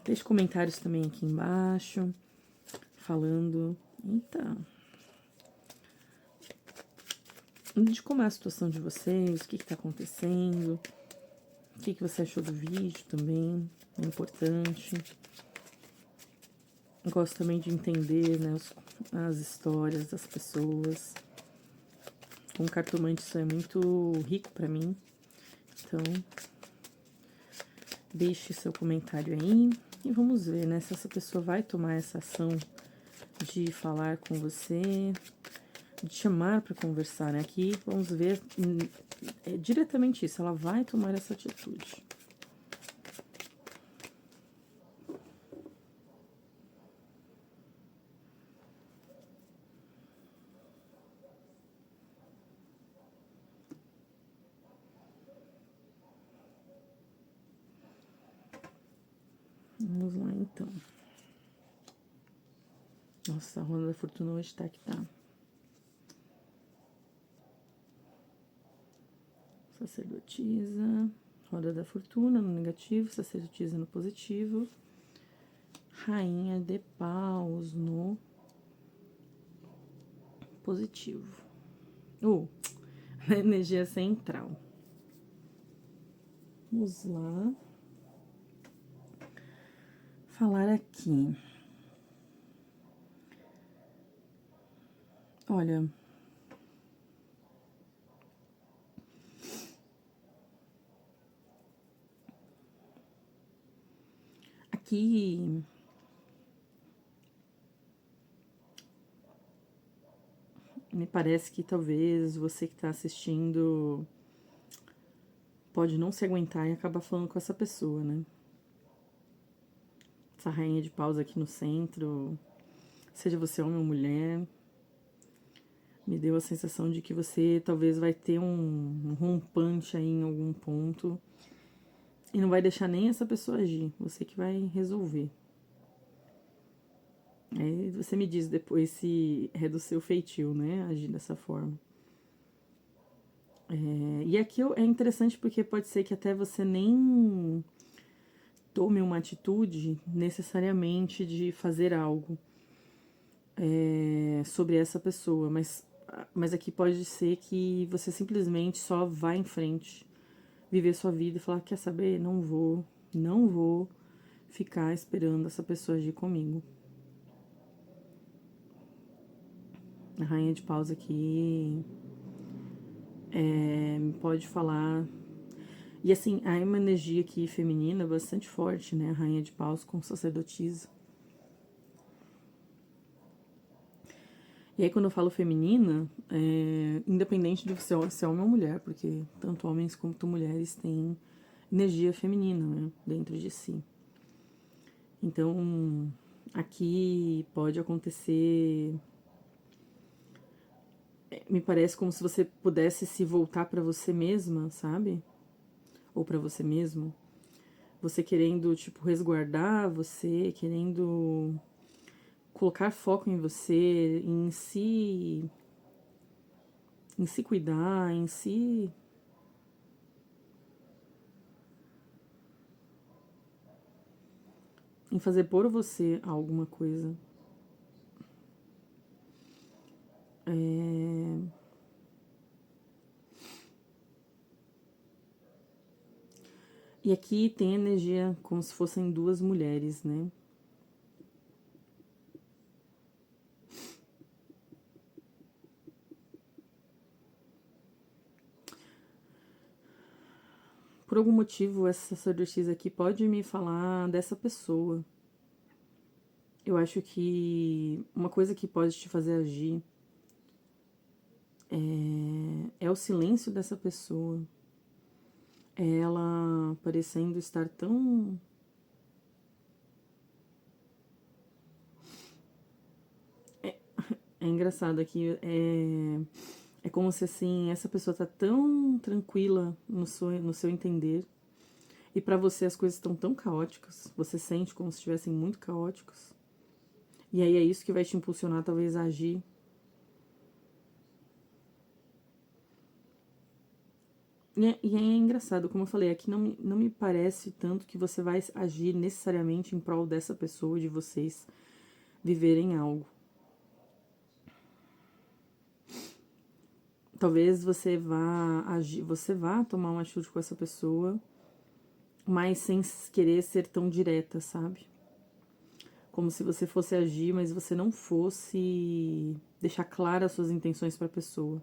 Deixe comentários também aqui embaixo, falando, eita, de como é a situação de vocês, o que está acontecendo, o que você achou do vídeo também, é importante. Gosto também de entender, né, as histórias das pessoas. Com cartomante isso é muito rico para mim. Então, deixe seu comentário aí e vamos ver, né, se essa pessoa vai tomar essa ação de falar com você, de chamar para conversar, né? Aqui vamos ver diretamente isso, ela vai tomar essa atitude. Vamos lá, então. Nossa, a roda da fortuna hoje tá que tá. Sacerdotisa, roda da fortuna no negativo, sacerdotisa no positivo, rainha de paus no positivo. Na energia central. Vamos lá. Falar aqui. Olha, aqui me parece que talvez você que está assistindo pode não se aguentar e acabar falando com essa pessoa, né? Essa rainha de paus aqui no centro, seja você homem ou mulher, me deu a sensação de que você talvez vai ter um rompante aí em algum ponto e não vai deixar nem essa pessoa agir, você que vai resolver. Aí você me diz depois se é do seu feitio, né, agir dessa forma. E aqui é interessante porque pode ser que até você nem tome uma atitude necessariamente de fazer algo sobre essa pessoa, mas aqui pode ser que você simplesmente só vá em frente, viver sua vida e falar, quer saber, não vou ficar esperando essa pessoa agir comigo. A rainha de paus aqui pode falar. E assim, há uma energia aqui feminina bastante forte, né? A rainha de paus com sacerdotisa. E aí, quando eu falo feminina, independente de você ser homem ou mulher, porque tanto homens quanto mulheres têm energia feminina, né, dentro de si. Então, aqui pode acontecer. Me parece como se você pudesse se voltar para você mesma, sabe? Ou para você mesmo. Você querendo, tipo, resguardar você, querendo colocar foco em você, em se cuidar, em si. Em fazer por você alguma coisa. E aqui tem energia como se fossem duas mulheres, né? Por algum motivo, essa sacerdotisa aqui pode me falar dessa pessoa. Eu acho que uma coisa que pode te fazer agir é o silêncio dessa pessoa. É ela parecendo estar tão. É engraçado aqui. É como se assim, essa pessoa tá tão tranquila no seu entender. E pra você as coisas estão tão caóticas. Você sente como se estivessem muito caóticos. E aí é isso que vai te impulsionar talvez a agir. E é engraçado, como eu falei, aqui não me parece tanto que você vai agir necessariamente em prol dessa pessoa, de vocês viverem algo. Talvez você vá agir, você vá tomar uma atitude com essa pessoa, mas sem querer ser tão direta, sabe? Como se você fosse agir, mas você não fosse deixar claras suas intenções para a pessoa.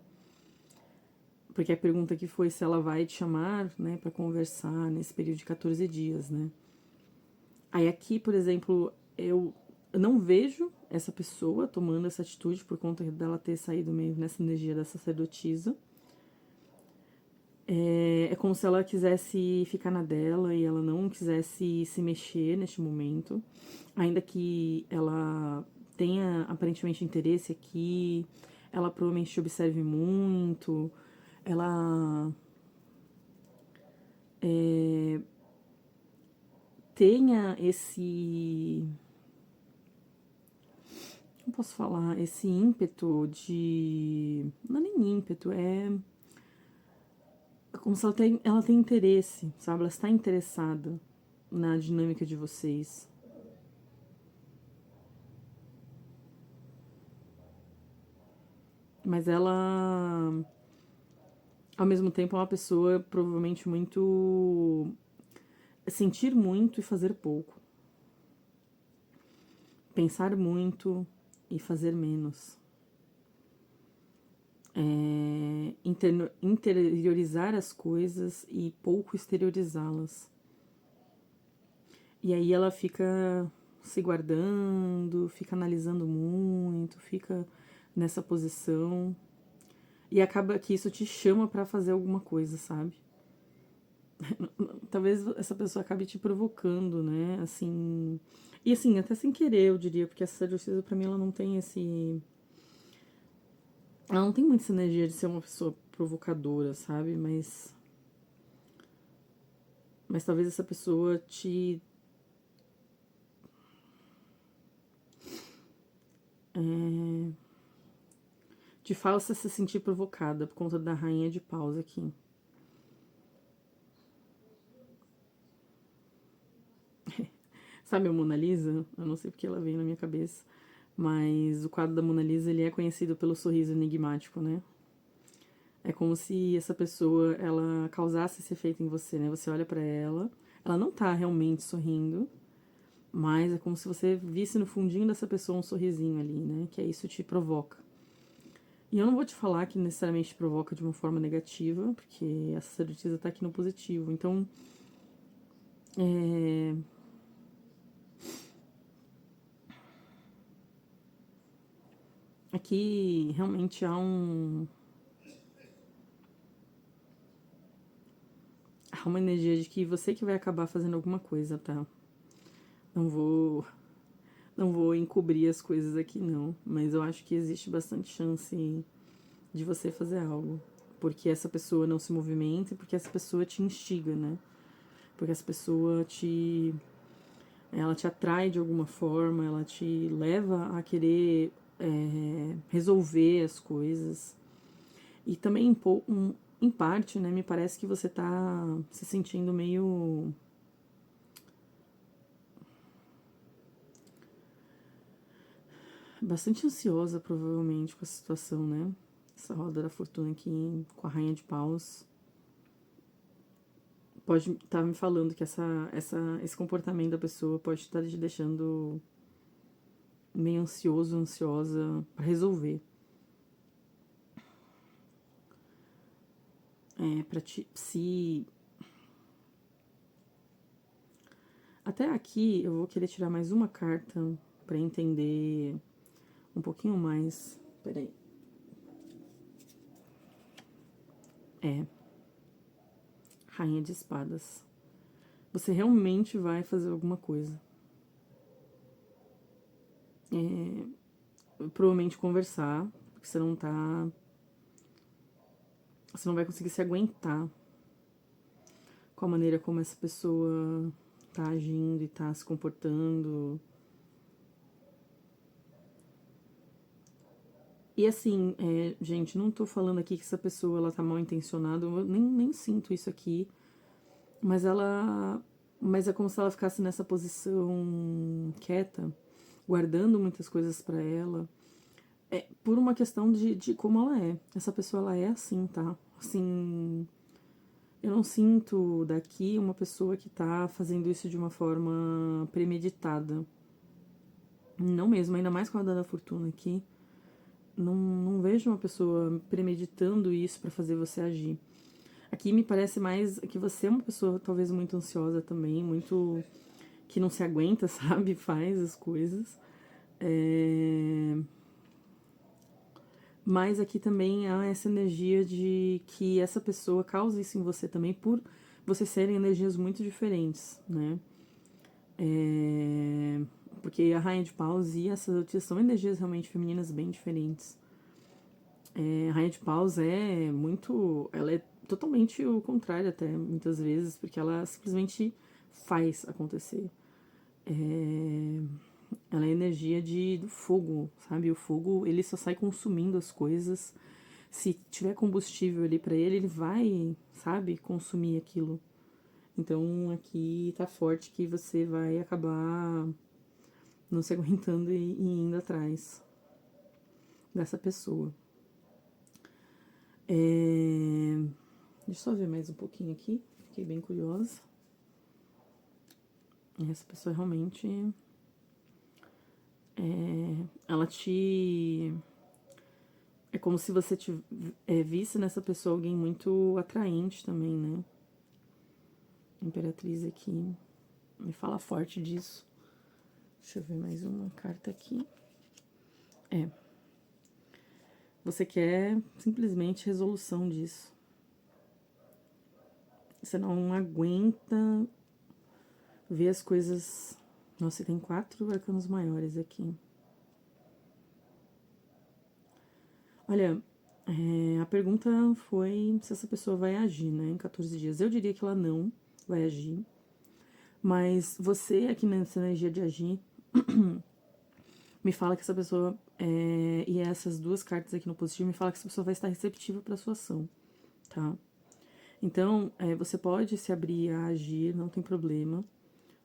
Porque a pergunta aqui foi se ela vai te chamar, né, para conversar nesse período de 14 dias, né? Aí aqui, por exemplo, eu não vejo essa pessoa tomando essa atitude por conta dela ter saído meio nessa energia da sacerdotisa. É como se ela quisesse ficar na dela e ela não quisesse se mexer neste momento. Ainda que ela tenha aparentemente interesse aqui, ela provavelmente te observe muito, ela tenha esse. Como posso falar? Esse ímpeto de. Não é nem ímpeto, é como se ela tem interesse, sabe? Ela está interessada na dinâmica de vocês. Mas ela, ao mesmo tempo, é uma pessoa provavelmente muito. Sentir muito e fazer pouco. Pensar muito e fazer menos. Interiorizar as coisas e pouco exteriorizá-las. E aí ela fica se guardando, fica analisando muito, fica nessa posição. E acaba que isso te chama pra fazer alguma coisa, sabe? Talvez essa pessoa acabe te provocando, né? Assim. E assim, até sem querer, eu diria, porque essa sacerdotisa pra mim ela não tem esse. Ela não tem muita essa energia de ser uma pessoa provocadora, sabe? Mas talvez essa pessoa te faça se sentir provocada por conta da rainha de paus aqui. Sabe a Mona Lisa? Eu não sei porque ela veio na minha cabeça. Mas o quadro da Mona Lisa, ele é conhecido pelo sorriso enigmático, né? É como se essa pessoa, ela causasse esse efeito em você, né? Você olha pra ela não tá realmente sorrindo, mas é como se você visse no fundinho dessa pessoa um sorrisinho ali, né? Que é isso te provoca. E eu não vou te falar que necessariamente te provoca de uma forma negativa, porque a sacerdotisa tá aqui no positivo. Então, aqui realmente há uma energia de que você que vai acabar fazendo alguma coisa, tá? Não vou não vou encobrir as coisas aqui não, mas eu acho que existe bastante chance de você fazer algo, porque essa pessoa não se movimenta e porque essa pessoa te instiga, né? Porque essa pessoa ela te atrai de alguma forma, ela te leva a querer resolver as coisas. E também, em parte, né, me parece que você tá se sentindo meio bastante ansiosa, provavelmente, com a situação, né? Essa roda da fortuna aqui com a rainha de paus pode estar me falando que esse comportamento da pessoa pode estar te deixando meio ansioso, ansiosa para resolver. Para te se até aqui eu vou querer tirar mais uma carta para entender um pouquinho mais. Peraí. Rainha de espadas. Você realmente vai fazer alguma coisa. Provavelmente conversar, porque você não tá. Você não vai conseguir se aguentar com a maneira como essa pessoa tá agindo e tá se comportando. E assim, gente, não tô falando aqui que essa pessoa ela tá mal intencionada, eu nem sinto isso aqui, mas ela. Mas é como se ela ficasse nessa posição quieta, guardando muitas coisas pra ela. É por uma questão de como ela é. Essa pessoa ela é assim, tá? Assim, eu não sinto daqui uma pessoa que tá fazendo isso de uma forma premeditada. Não mesmo, ainda mais com a Dada Fortuna aqui. Não vejo uma pessoa premeditando isso pra fazer você agir. Aqui me parece mais que você é uma pessoa talvez muito ansiosa também, muito que não se aguenta, sabe? Faz as coisas. Mas aqui também há essa energia de que essa pessoa causa isso em você também por vocês serem energias muito diferentes, né? Porque a Rainha de Paus e essa Sacerdotisa são energias realmente femininas bem diferentes. A Rainha de Paus é muito. Ela é totalmente o contrário, até, muitas vezes, porque ela simplesmente faz acontecer. Ela é energia do fogo, sabe? O fogo, ele só sai consumindo as coisas se tiver combustível ali pra ele, ele vai, sabe, consumir aquilo. Então aqui tá forte que você vai acabar não se aguentando e indo atrás dessa pessoa. Deixa eu só ver mais um pouquinho aqui, fiquei bem curiosa. Essa pessoa realmente ela te. É como se você visse nessa pessoa alguém muito atraente também, né? Imperatriz aqui me fala forte disso. Deixa eu ver mais uma carta aqui. Você quer simplesmente resolução disso. Você não aguenta ver as coisas. Nossa, tem 4 arcanos maiores aqui. Olha, a pergunta foi se essa pessoa vai agir, né, em 14 dias. Eu diria que ela não vai agir. Mas você, aqui nessa energia de agir, me fala que essa pessoa. E essas 2 cartas aqui no positivo me fala que essa pessoa vai estar receptiva para sua ação, tá? Então, você pode se abrir a agir, não tem problema.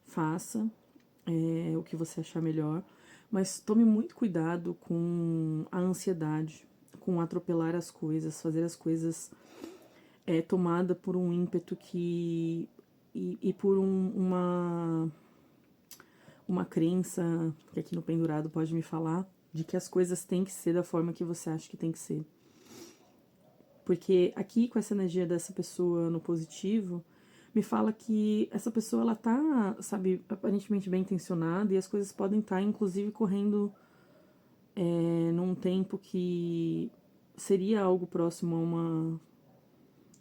Faça o que você achar melhor. Mas tome muito cuidado com a ansiedade, com atropelar as coisas, fazer as coisas tomada por um ímpeto que. E por uma crença que aqui no pendurado pode me falar de que as coisas têm que ser da forma que você acha que tem que ser. Porque aqui com essa energia dessa pessoa no positivo, me fala que essa pessoa ela tá, sabe, aparentemente bem intencionada e as coisas podem estar inclusive correndo num tempo que seria algo próximo a uma,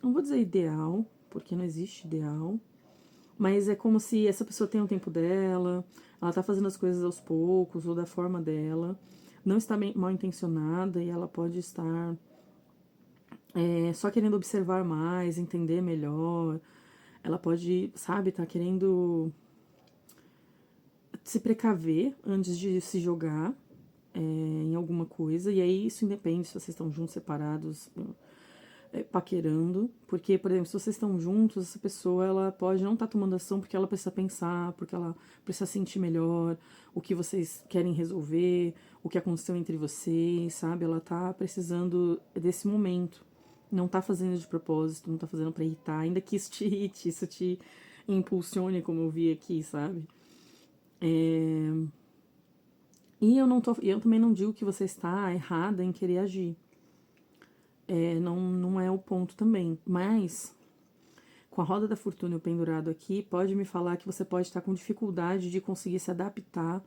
não vou dizer ideal, porque não existe ideal, mas é como se essa pessoa tem o tempo dela, ela tá fazendo as coisas aos poucos ou da forma dela, não está mal intencionada e ela pode estar só querendo observar mais, entender melhor. Ela pode, sabe, tá querendo se precaver antes de se jogar em alguma coisa. E aí isso independe se vocês estão juntos, separados, paquerando. Porque, por exemplo, se vocês estão juntos, essa pessoa ela pode não estar tomando ação porque ela precisa pensar, porque ela precisa sentir melhor o que vocês querem resolver, o que aconteceu entre vocês, sabe? Ela tá precisando desse momento. Não tá fazendo de propósito, não tá fazendo pra irritar, ainda que isso te irrite, isso te impulsione, como eu vi aqui, sabe? E eu também não digo que você está errada em querer agir. Não é o ponto também. Mas, com a roda da fortuna e o pendurado aqui, pode me falar que você pode estar com dificuldade de conseguir se adaptar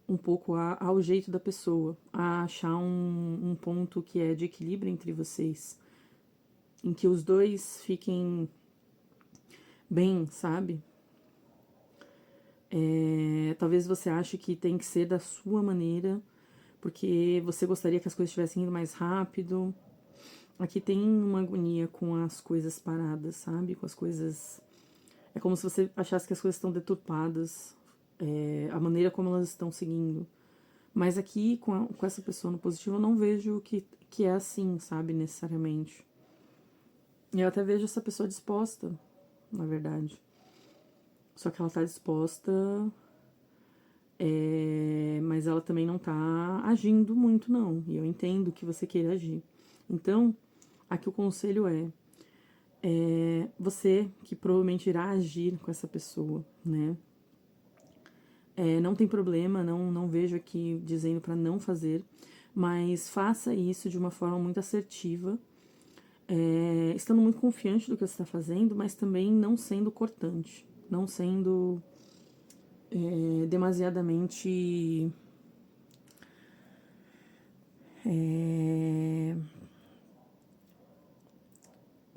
um pouco ao jeito da pessoa, a achar um ponto que é de equilíbrio entre vocês, em que os dois fiquem bem, sabe? Talvez você ache que tem que ser da sua maneira, porque você gostaria que as coisas estivessem indo mais rápido. Aqui tem uma agonia com as coisas paradas, sabe? Com as coisas. É como se você achasse que as coisas estão deturpadas, a maneira como elas estão seguindo. Mas aqui, com essa pessoa no positivo, eu não vejo que é assim, sabe? Necessariamente. E eu até vejo essa pessoa disposta, na verdade. Só que ela tá disposta, mas ela também não tá agindo muito, não. E eu entendo que você queira agir. Então, aqui o conselho você que provavelmente irá agir com essa pessoa, né? Não tem problema, não vejo aqui dizendo para não fazer, mas faça isso de uma forma muito assertiva, estando muito confiante do que você está fazendo, mas também não sendo cortante, não sendo demasiadamente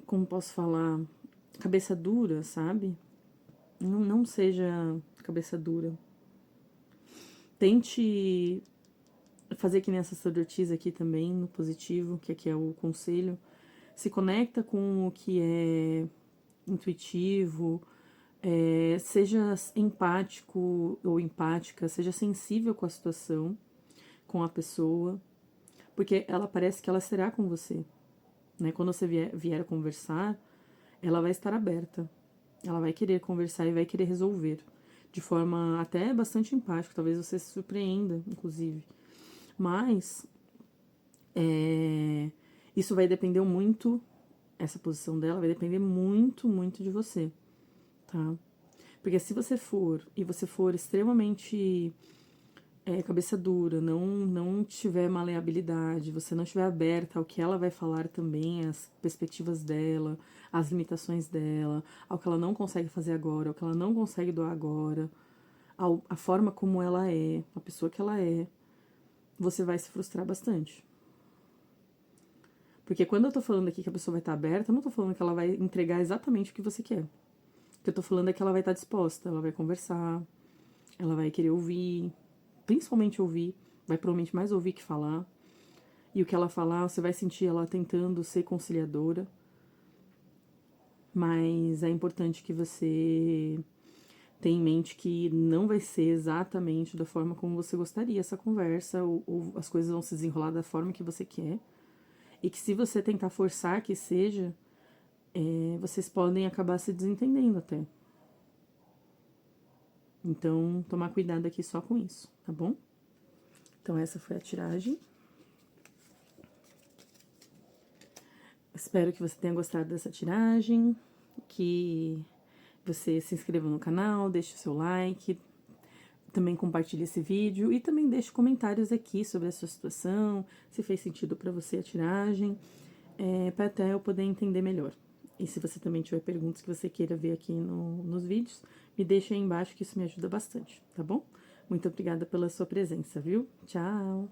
como posso falar, cabeça dura, sabe? Não seja cabeça dura. Tente fazer que nem essa sacerdotisa aqui também, no positivo, que aqui é o conselho. Se conecta com o que é intuitivo, seja empático ou empática, seja sensível com a situação, com a pessoa, porque ela parece que ela será com você. né? Quando você vier a conversar, ela vai estar aberta. Ela vai querer conversar e vai querer resolver. De forma até bastante empática. Talvez você se surpreenda, inclusive. Mas, isso vai depender muito, essa posição dela vai depender muito, muito de você, tá? Porque se você for, e você for extremamente cabeça dura, não tiver maleabilidade, você não estiver aberta ao que ela vai falar também, as perspectivas dela, as limitações dela, ao que ela não consegue fazer agora, ao que ela não consegue doar agora, a forma como ela é, a pessoa que ela é, você vai se frustrar bastante. Porque quando eu tô falando aqui que a pessoa vai estar aberta, eu não tô falando que ela vai entregar exatamente o que você quer. O que eu tô falando é que ela vai estar disposta, ela vai conversar, ela vai querer ouvir, principalmente ouvir, vai provavelmente mais ouvir que falar. E o que ela falar, você vai sentir ela tentando ser conciliadora. Mas é importante que você tenha em mente que não vai ser exatamente da forma como você gostaria essa conversa, ou as coisas vão se desenrolar da forma que você quer. E que se você tentar forçar que seja, vocês podem acabar se desentendendo até. Então, tomar cuidado aqui só com isso, tá bom? Então, essa foi a tiragem. Espero que você tenha gostado dessa tiragem, que você se inscreva no canal, deixe o seu like, também compartilhe esse vídeo e também deixe comentários aqui sobre a sua situação, se fez sentido para você a tiragem, para até eu poder entender melhor. E se você também tiver perguntas que você queira ver aqui nos vídeos, me deixa aí embaixo que isso me ajuda bastante, tá bom? Muito obrigada pela sua presença, viu? Tchau!